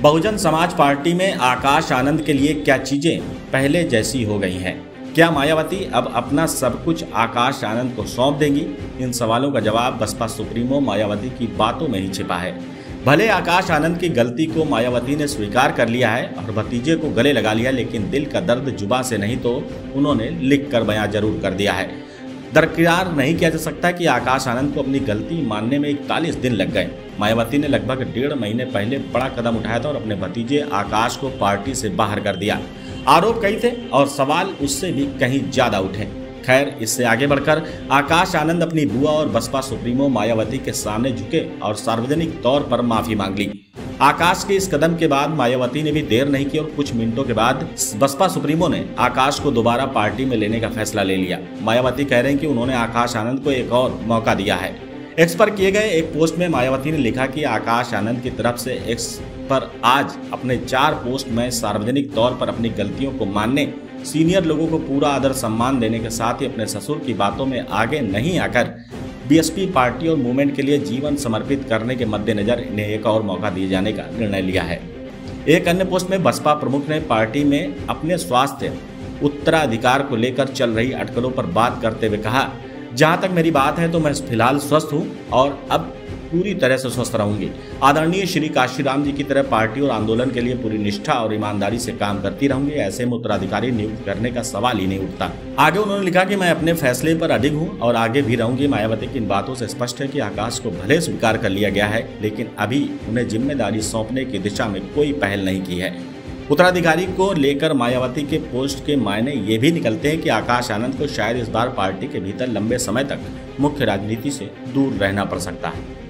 Bahujan Samaj party में आकाश आनंद के लिए क्या चीजें पहले जैसी हो गई हैं? क्या मायावती अब अपना सब कुछ आकाश आनंद को सौंप देंगी? इन सवालों का जवाब बसपा सुप्रीमो मायावती की बातों में ही छिपा है। भले आकाश आनंद की गलती को मायावती ने स्वीकार कर लिया है और भतीजे को गले लगा लिया, लेकिन दिल का दर्द जुबान से नहीं तो उन्होंने लिख कर बयां जरूर कर दिया है। दरकिनार नहीं किया जा सकता कि आकाश आनंद को अपनी गलती मानने में 41 दिन लग गए। मायावती ने लगभग 1.5 महीने पहले बड़ा कदम उठाया था और अपने भतीजे आकाश को पार्टी से बाहर कर दिया। आरोप कई थे और सवाल उससे भी कहीं ज्यादा उठे। खैर, इससे आगे बढ़कर आकाश आनंद अपनी बुआ और बसपा सुप्रीमो मायावती के सामने झुके और सार्वजनिक तौर पर माफी मांग ली। आकाश के इस कदम के बाद मायावती ने भी देर नहीं की और कुछ मिनटों के बाद बसपा सुप्रीमो ने आकाश को दोबारा पार्टी में लेने का फैसला ले लिया। मायावती कह रहे हैं कि उन्होंने आकाश आनंद को एक और मौका दिया है। एक्स पर किए गए एक पोस्ट में मायावती ने लिखा कि आकाश आनंद की तरफ से एक्स पर आज अपने 4 पोस्ट में सार्वजनिक तौर पर अपनी गलतियों को मानने, सीनियर लोगों को पूरा आदर सम्मान देने के साथ ही अपने ससुर की बातों में आगे नहीं आकर बीएसपी पार्टी और मूवमेंट के लिए जीवन समर्पित करने के मद्देनजर इन्हें एक और मौका दिए जाने का निर्णय लिया है। एक अन्य पोस्ट में बसपा प्रमुख ने पार्टी में अपने स्वास्थ्य उत्तराधिकार को लेकर चल रही अटकलों पर बात करते हुए कहा, जहां तक मेरी बात है तो मैं फिलहाल स्वस्थ हूं और अब पूरी तरह से स्वस्थ रहूंगी। आदरणीय श्री काशीराम जी की तरह पार्टी और आंदोलन के लिए पूरी निष्ठा और ईमानदारी से काम करती रहूंगी। ऐसे में उत्तराधिकारी नियुक्त करने का सवाल ही नहीं उठता। आगे उन्होंने लिखा कि मैं अपने फैसले पर अडिग हूं और आगे भी रहूंगी। मायावती की इन बातों से स्पष्ट है कि आकाश को भले स्वीकार कर लिया गया है, लेकिन अभी उन्हें जिम्मेदारी सौंपने की दिशा में कोई पहल नहीं की है। उत्तराधिकारी को लेकर मायावती के पोस्ट के मायने ये भी निकलते हैं कि आकाश आनंद को शायद इस बार पार्टी के भीतर लंबे समय तक मुख्य राजनीति से दूर रहना पड़ सकता है।